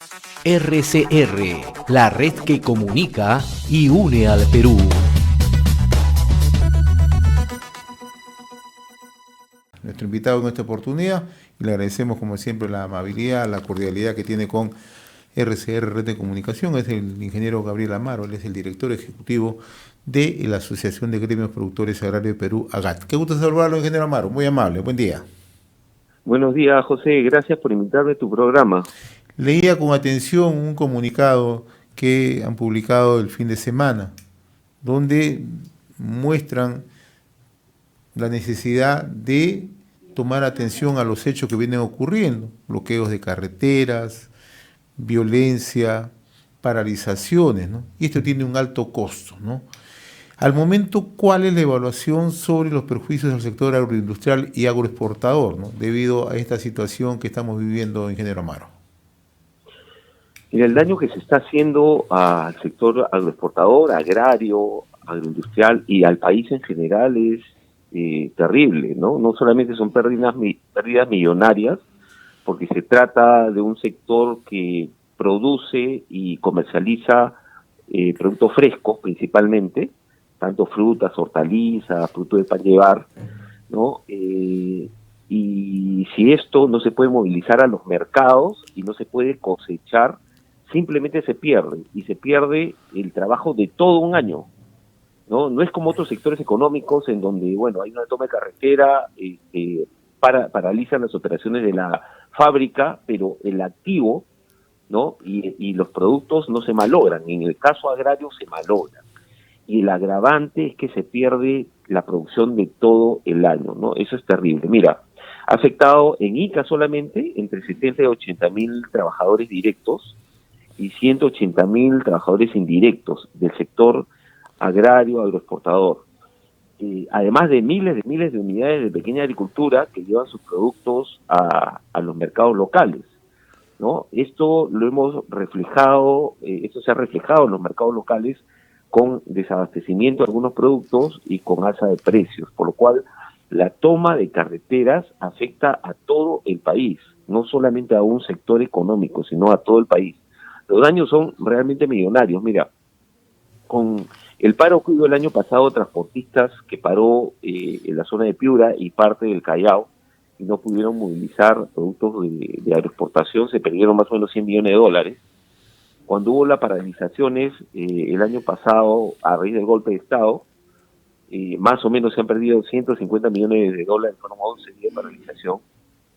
RCR, la red que comunica y une al Perú. Nuestro invitado en esta oportunidad, y le agradecemos como siempre la amabilidad, la cordialidad que tiene con RCR Red de Comunicación, es el ingeniero Gabriel Amaro, él es el director ejecutivo de la Asociación de Gremios Productores Agrarios de Perú, AGAT. Qué gusto saludarlo, ingeniero Amaro, muy amable, buen día. Buenos días, José, gracias por invitarme a tu programa. Leía con atención un comunicado que han publicado el fin de semana, donde muestran la necesidad de tomar atención a los hechos que vienen ocurriendo, bloqueos de carreteras, violencia, paralizaciones, ¿no? Y esto tiene un alto costo, ¿no? Al momento, ¿cuál es la evaluación sobre los perjuicios del sector agroindustrial y agroexportador, ¿no?, debido a esta situación que estamos viviendo, ingeniero Amaro? Mira, el daño que se está haciendo al sector agroexportador, agrario, agroindustrial y al país en general es terrible, ¿no? No solamente son pérdidas millonarias, porque se trata de un sector que produce y comercializa productos frescos principalmente, tanto frutas, hortalizas, frutos de pan llevar, ¿no? Y si esto no se puede movilizar a los mercados y no se puede cosechar, simplemente se pierde, y se pierde el trabajo de todo un año, ¿no? No es como otros sectores económicos en donde, bueno, hay una toma de carretera, paralizan las operaciones de la fábrica, pero el activo, ¿no?, y los productos no se malogran. En el caso agrario se malogran. Y el agravante es que se pierde la producción de todo el año, ¿no? Eso es terrible. Mira, ha afectado en Ica solamente entre 70 y 80 mil trabajadores directos y 180.000 trabajadores indirectos del sector agrario, agroexportador. Además de miles de unidades de pequeña agricultura que llevan sus productos a los mercados locales, ¿no? Esto lo hemos reflejado, esto se ha reflejado en los mercados locales con desabastecimiento de algunos productos y con alza de precios, por lo cual la toma de carreteras afecta a todo el país, no solamente a un sector económico, sino a todo el país. Los daños son realmente millonarios. Mira, con el paro que hubo el año pasado, transportistas que paró en la zona de Piura y parte del Callao, y no pudieron movilizar productos de agroexportación, se perdieron más o menos $100 millones. Cuando hubo las paralizaciones el año pasado, a raíz del golpe de Estado, más o menos se han perdido $150 millones, fueron 11 días de paralización.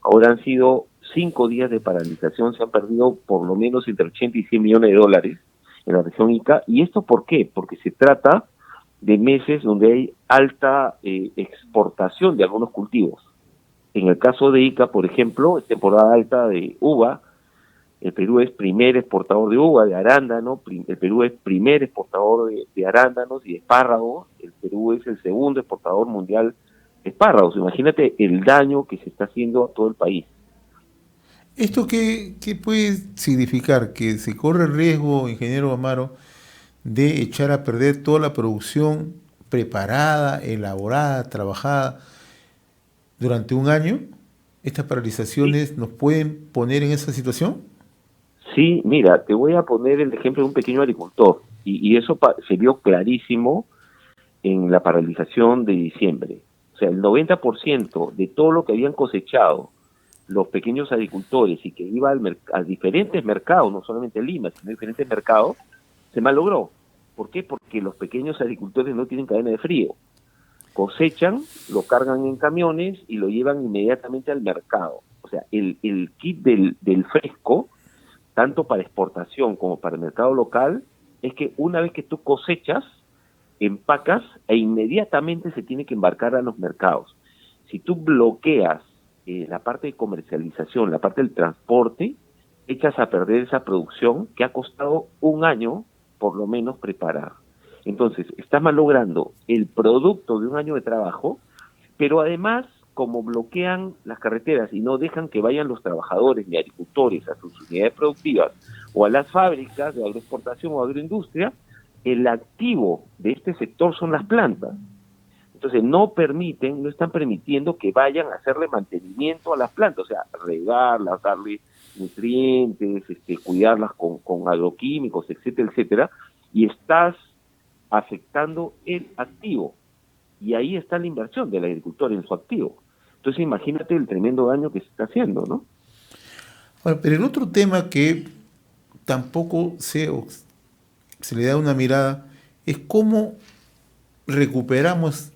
Ahora han sido 5 días de paralización, se han perdido por lo menos entre 80 y $100 millones en la región Ica. ¿Y esto por qué? Porque se trata de meses donde hay alta exportación de algunos cultivos. En el caso de Ica, por ejemplo, es temporada alta de uva. El Perú es primer exportador de uva, de arándano. El Perú es primer exportador de arándanos y de espárragos. El Perú es el segundo exportador mundial de espárragos. Imagínate el daño que se está haciendo a todo el país. ¿Esto qué puede significar? ¿Que se corre el riesgo, ingeniero Amaro, de echar a perder toda la producción preparada, elaborada, trabajada durante un año? ¿Estas paralizaciones nos pueden poner en esa situación? Sí, mira, te voy a poner el ejemplo de un pequeño agricultor, y eso se vio clarísimo en la paralización de diciembre. O sea, el 90% de todo lo que habían cosechado los pequeños agricultores y que iba a diferentes mercados, no solamente Lima, sino diferentes mercados, se malogró. ¿Por qué? Porque los pequeños agricultores no tienen cadena de frío. Cosechan, lo cargan en camiones y lo llevan inmediatamente al mercado. O sea, el kit del fresco, tanto para exportación como para el mercado local, es que una vez que tú cosechas, empacas e inmediatamente se tiene que embarcar a los mercados. Si tú bloqueas la parte de comercialización, la parte del transporte, echas a perder esa producción que ha costado un año por lo menos preparar. Entonces, estás malogrando el producto de un año de trabajo, pero además, como bloquean las carreteras y no dejan que vayan los trabajadores ni agricultores a sus unidades productivas o a las fábricas de agroexportación o agroindustria, el activo de este sector son las plantas. Entonces no están permitiendo que vayan a hacerle mantenimiento a las plantas, o sea, regarlas, darle nutrientes, cuidarlas con agroquímicos, etcétera, etcétera, y estás afectando el activo. Y ahí está la inversión del agricultor en su activo. Entonces imagínate el tremendo daño que se está haciendo, ¿no? Bueno, pero el otro tema que tampoco se le da una mirada es cómo recuperamos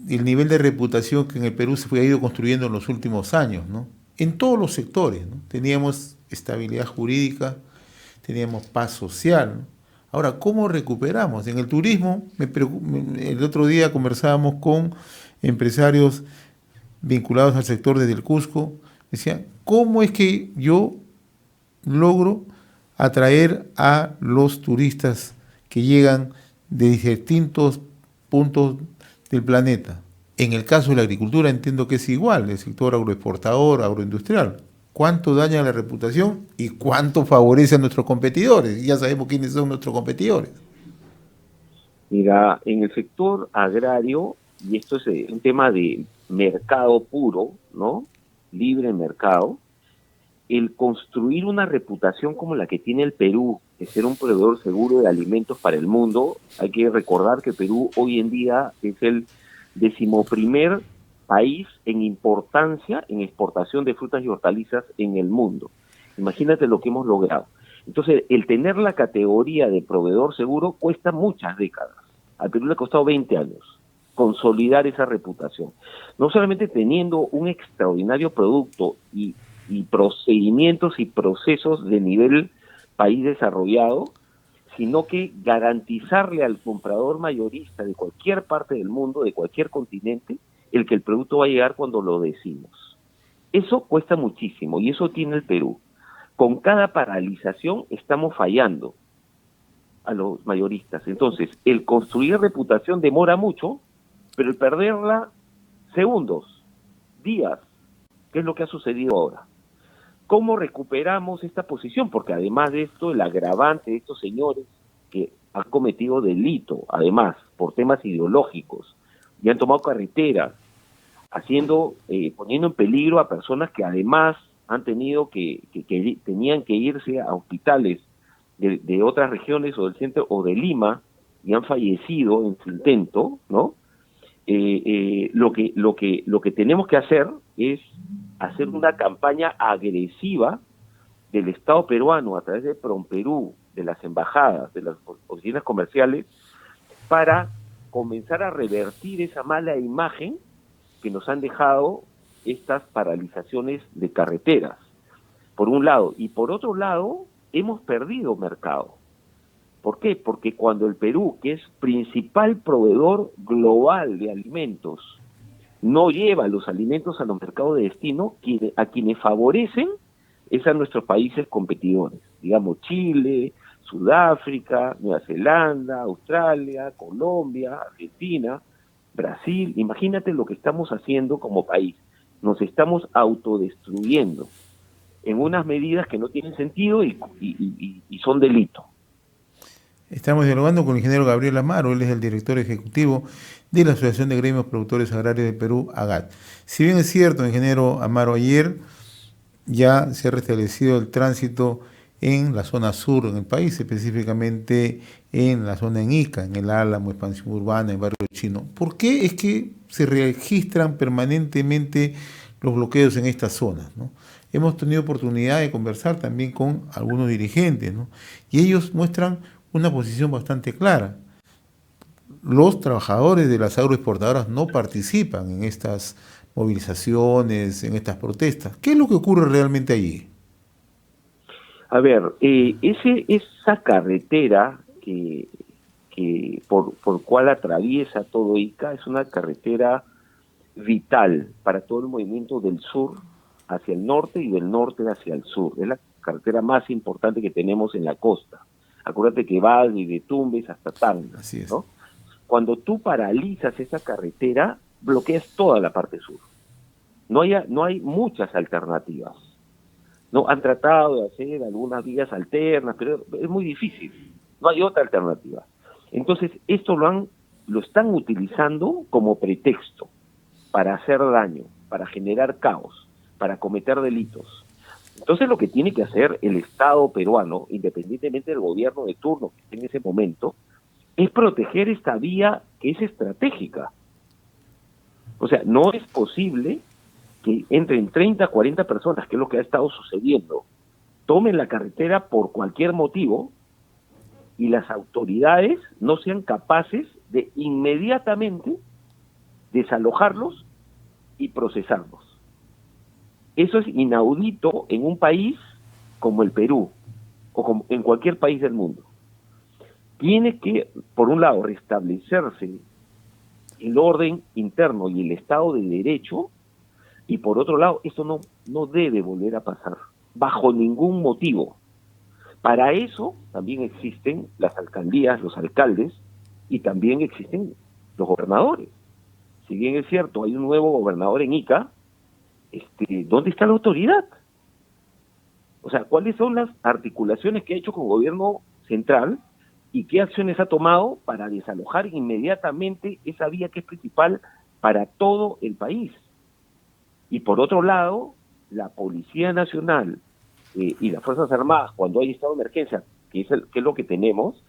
el nivel de reputación que en el Perú se ha ido construyendo en los últimos años, ¿no? En todos los sectores, ¿no? Teníamos estabilidad jurídica, teníamos paz social, ¿no? Ahora, ¿cómo recuperamos? En el turismo, el otro día conversábamos con empresarios vinculados al sector desde el Cusco, decían, ¿cómo es que yo logro atraer a los turistas que llegan de distintos puntos del planeta? En el caso de la agricultura entiendo que es igual, el sector agroexportador, agroindustrial. ¿Cuánto daña la reputación y cuánto favorece a nuestros competidores? Y ya sabemos quiénes son nuestros competidores. Mira, en el sector agrario, y esto es un tema de mercado puro, ¿no? Libre mercado, el construir una reputación como la que tiene el Perú, de ser un proveedor seguro de alimentos para el mundo, hay que recordar que Perú hoy en día es el 11º país en importancia en exportación de frutas y hortalizas en el mundo. Imagínate lo que hemos logrado. Entonces, el tener la categoría de proveedor seguro cuesta muchas décadas. Al Perú le ha costado 20 años consolidar esa reputación. No solamente teniendo un extraordinario producto y procedimientos y procesos de nivel país desarrollado, sino que garantizarle al comprador mayorista de cualquier parte del mundo, de cualquier continente, el que el producto va a llegar cuando lo decimos. Eso cuesta muchísimo y eso tiene el Perú. Con cada paralización estamos fallando a los mayoristas. Entonces, el construir reputación demora mucho, pero el perderla segundos, días, que es lo que ha sucedido ahora. ¿Cómo recuperamos esta posición? Porque además de esto, el agravante de estos señores que han cometido delito, además, por temas ideológicos, y han tomado carreteras, poniendo en peligro a personas que además han tenido que tenían que irse a hospitales de otras regiones o del centro o de Lima y han fallecido en su intento, ¿no? Lo que tenemos que hacer es hacer una campaña agresiva del Estado peruano a través de PROMPERÚ, de las embajadas, de las oficinas comerciales, para comenzar a revertir esa mala imagen que nos han dejado estas paralizaciones de carreteras, por un lado. Y por otro lado, hemos perdido mercado. ¿Por qué? Porque cuando el Perú, que es principal proveedor global de alimentos, no lleva los alimentos a los mercados de destino, a quienes favorecen es a nuestros países competidores, digamos Chile, Sudáfrica, Nueva Zelanda, Australia, Colombia, Argentina, Brasil. Imagínate lo que estamos haciendo como país. Nos estamos autodestruyendo en unas medidas que no tienen sentido y son delito. Estamos dialogando con el ingeniero Gabriel Amaro, él es el director ejecutivo de la Asociación de Gremios Productores Agrarios de Perú, AGAT. Si bien es cierto, ingeniero Amaro, ayer ya se ha restablecido el tránsito en la zona sur del país, específicamente en la zona en Ica, en el Álamo, expansión urbana, en Barrio Chino. ¿Por qué es que se registran permanentemente los bloqueos en estas zonas, ¿no? Hemos tenido oportunidad de conversar también con algunos dirigentes, ¿no? Y ellos muestran una posición bastante clara. Los trabajadores de las agroexportadoras no participan en estas movilizaciones, en estas protestas. ¿Qué es lo que ocurre realmente allí? A ver, esa carretera que por cual atraviesa todo Ica es una carretera vital para todo el movimiento del sur hacia el norte y del norte hacia el sur. Es la carretera más importante que tenemos en la costa. Acuérdate que va desde Tumbes hasta Tacna, Así es. ¿no? Cuando tú paralizas esa carretera, bloqueas toda la parte sur. No hay muchas alternativas. No han tratado de hacer algunas vías alternas, pero es muy difícil. No hay otra alternativa. Entonces, esto lo están utilizando como pretexto para hacer daño, para generar caos, para cometer delitos. Entonces lo que tiene que hacer el Estado peruano, independientemente del gobierno de turno que esté en ese momento, es proteger esta vía que es estratégica. O sea, no es posible que entren 30, 40 personas, que es lo que ha estado sucediendo, tomen la carretera por cualquier motivo y las autoridades no sean capaces de inmediatamente desalojarlos y procesarlos. Eso es inaudito en un país como el Perú o como en cualquier país del mundo. Tiene que, por un lado, restablecerse el orden interno y el Estado de Derecho, y por otro lado, esto no debe volver a pasar, bajo ningún motivo. Para eso también existen las alcaldías, los alcaldes, y también existen los gobernadores. Si bien es cierto, hay un nuevo gobernador en Ica, ¿dónde está la autoridad? O sea, ¿cuáles son las articulaciones que ha hecho con el gobierno central y qué acciones ha tomado para desalojar inmediatamente esa vía que es principal para todo el país? Y por otro lado, la Policía Nacional y las Fuerzas Armadas, cuando hay estado de emergencia, que es lo que tenemos,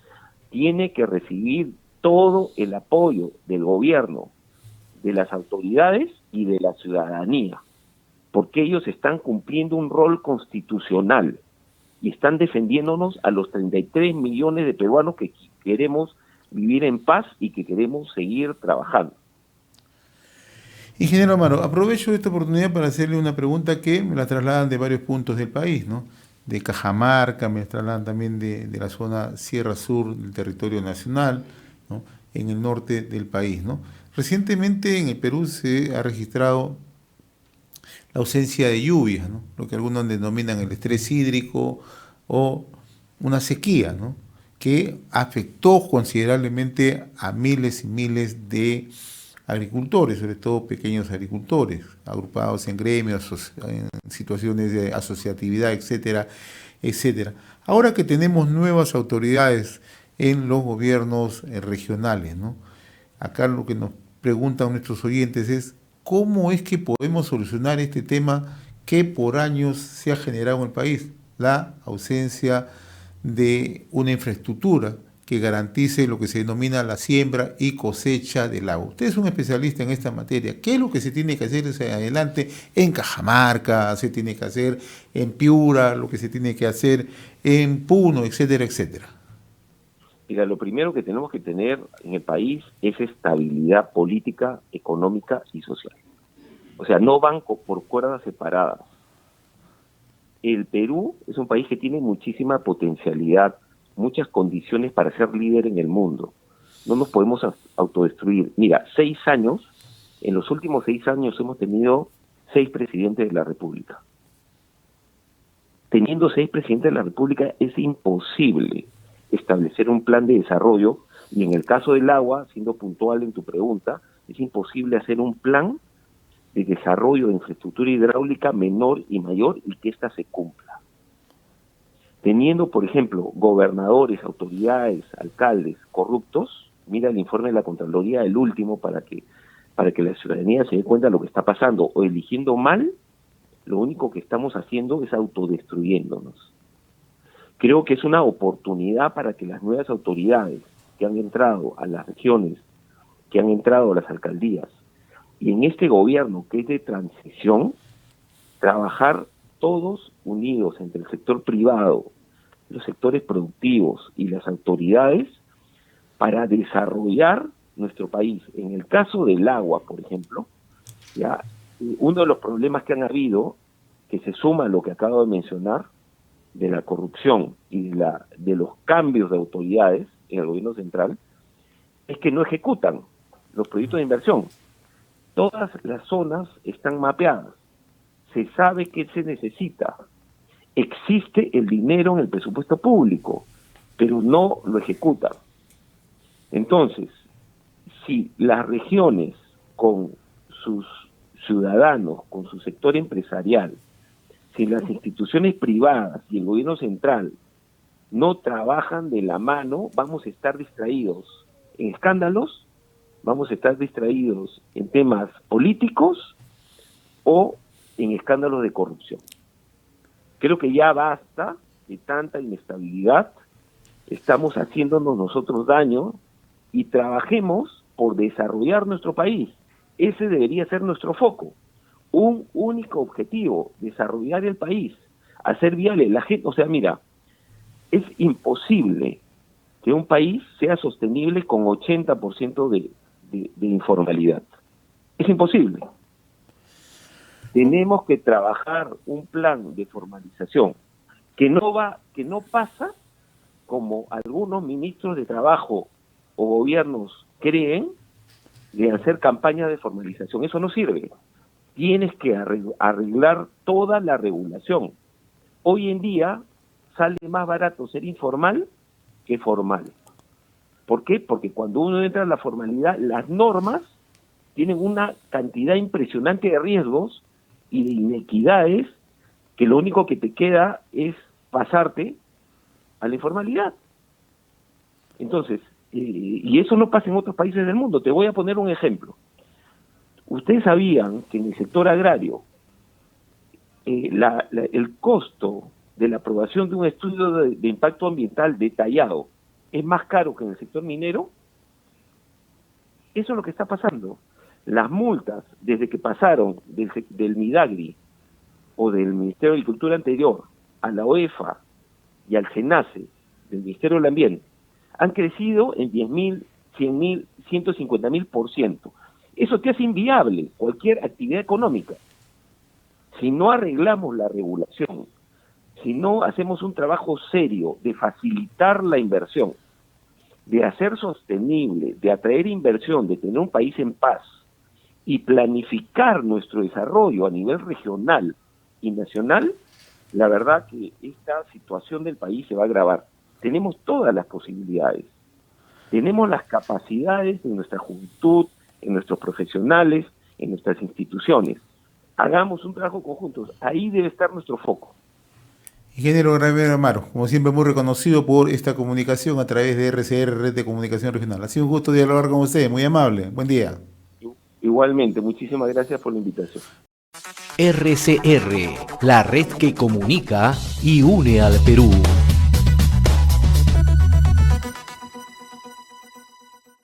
tiene que recibir todo el apoyo del gobierno, de las autoridades y de la ciudadanía, porque ellos están cumpliendo un rol constitucional y están defendiéndonos a los 33 millones de peruanos que queremos vivir en paz y que queremos seguir trabajando. Ingeniero Amaro, aprovecho esta oportunidad para hacerle una pregunta que me la trasladan de varios puntos del país, ¿no? De Cajamarca, me la trasladan también de la zona Sierra Sur del territorio nacional, ¿no? En el norte del país, ¿no? Recientemente en el Perú se ha registrado la ausencia de lluvias, ¿no? Lo que algunos denominan el estrés hídrico o una sequía, ¿no? Que afectó considerablemente a miles y miles de agricultores, sobre todo pequeños agricultores, agrupados en gremios, en situaciones de asociatividad, etcétera, etcétera. Ahora que tenemos nuevas autoridades en los gobiernos regionales, ¿no? Acá lo que nos preguntan nuestros oyentes es ¿cómo es que podemos solucionar este tema que por años se ha generado en el país? La ausencia de una infraestructura que garantice lo que se denomina la siembra y cosecha del agua. Usted es un especialista en esta materia. ¿Qué es lo que se tiene que hacer hacia adelante en Cajamarca, se tiene que hacer en Piura, lo que se tiene que hacer en Puno, etcétera, etcétera? Mira, lo primero que tenemos que tener en el país es estabilidad política, económica y social. O sea, no van por cuerdas separadas. El Perú es un país que tiene muchísima potencialidad, muchas condiciones para ser líder en el mundo. No nos podemos autodestruir. Mira, en los últimos 6 años hemos tenido 6 presidentes de la República. Teniendo 6 presidentes de la República es imposible establecer un plan de desarrollo, y en el caso del agua, siendo puntual en tu pregunta, es imposible hacer un plan de desarrollo de infraestructura hidráulica menor y mayor y que ésta se cumpla. Teniendo, por ejemplo, gobernadores, autoridades, alcaldes corruptos, mira el informe de la Contraloría, el último, para que la ciudadanía se dé cuenta de lo que está pasando, o eligiendo mal, lo único que estamos haciendo es autodestruyéndonos. Creo que es una oportunidad para que las nuevas autoridades que han entrado a las regiones, que han entrado a las alcaldías, y en este gobierno que es de transición, trabajar todos unidos entre el sector privado, los sectores productivos y las autoridades para desarrollar nuestro país. En el caso del agua, por ejemplo, ya uno de los problemas que han habido, que se suma a lo que acabo de mencionar, de la corrupción y de los cambios de autoridades en el gobierno central, es que no ejecutan los proyectos de inversión. Todas las zonas están mapeadas, se sabe qué se necesita, existe el dinero en el presupuesto público, pero no lo ejecutan. Entonces, si las regiones con sus ciudadanos, con su sector empresarial, si las instituciones privadas y el gobierno central no trabajan de la mano, vamos a estar distraídos en escándalos, vamos a estar distraídos en temas políticos o en escándalos de corrupción. Creo que ya basta de tanta inestabilidad, estamos haciéndonos nosotros daño y trabajemos por desarrollar nuestro país. Ese debería ser nuestro foco. Un único objetivo, desarrollar el país, hacer viable la gente. O sea, mira, es imposible que un país sea sostenible con 80% de informalidad. Es imposible. Tenemos que trabajar un plan de formalización que no pasa como algunos ministros de trabajo o gobiernos creen de hacer campañas de formalización. Eso no sirve. Tienes que arreglar toda la regulación. Hoy en día sale más barato ser informal que formal. ¿Por qué? Porque cuando uno entra en la formalidad, las normas tienen una cantidad impresionante de riesgos y de inequidades que lo único que te queda es pasarte a la informalidad. Entonces, y eso no pasa en otros países del mundo. Te voy a poner un ejemplo. Ustedes sabían que en el sector agrario el costo de la aprobación de un estudio de impacto ambiental detallado es más caro que en el sector minero. Eso es lo que está pasando. Las multas, desde que pasaron del Midagri o del Ministerio de Agricultura anterior a la OEFA y al SENACE del Ministerio del Ambiente, han crecido en 10.000, 100.000, 150.000%. Eso te hace inviable cualquier actividad económica. Si no arreglamos la regulación, si no hacemos un trabajo serio de facilitar la inversión, de hacer sostenible, de atraer inversión, de tener un país en paz y planificar nuestro desarrollo a nivel regional y nacional, la verdad que esta situación del país se va a agravar. Tenemos todas las posibilidades, tenemos las capacidades en nuestra juventud, en nuestros profesionales, en nuestras instituciones. Hagamos un trabajo conjunto, ahí debe estar nuestro foco. Ingeniero Ramiro Amaro, como siempre muy reconocido por esta comunicación a través de RCR, Red de Comunicación Regional. Ha sido un gusto dialogar con usted, muy amable, buen día. Igualmente, muchísimas gracias por la invitación. RCR, la red que comunica y une al Perú.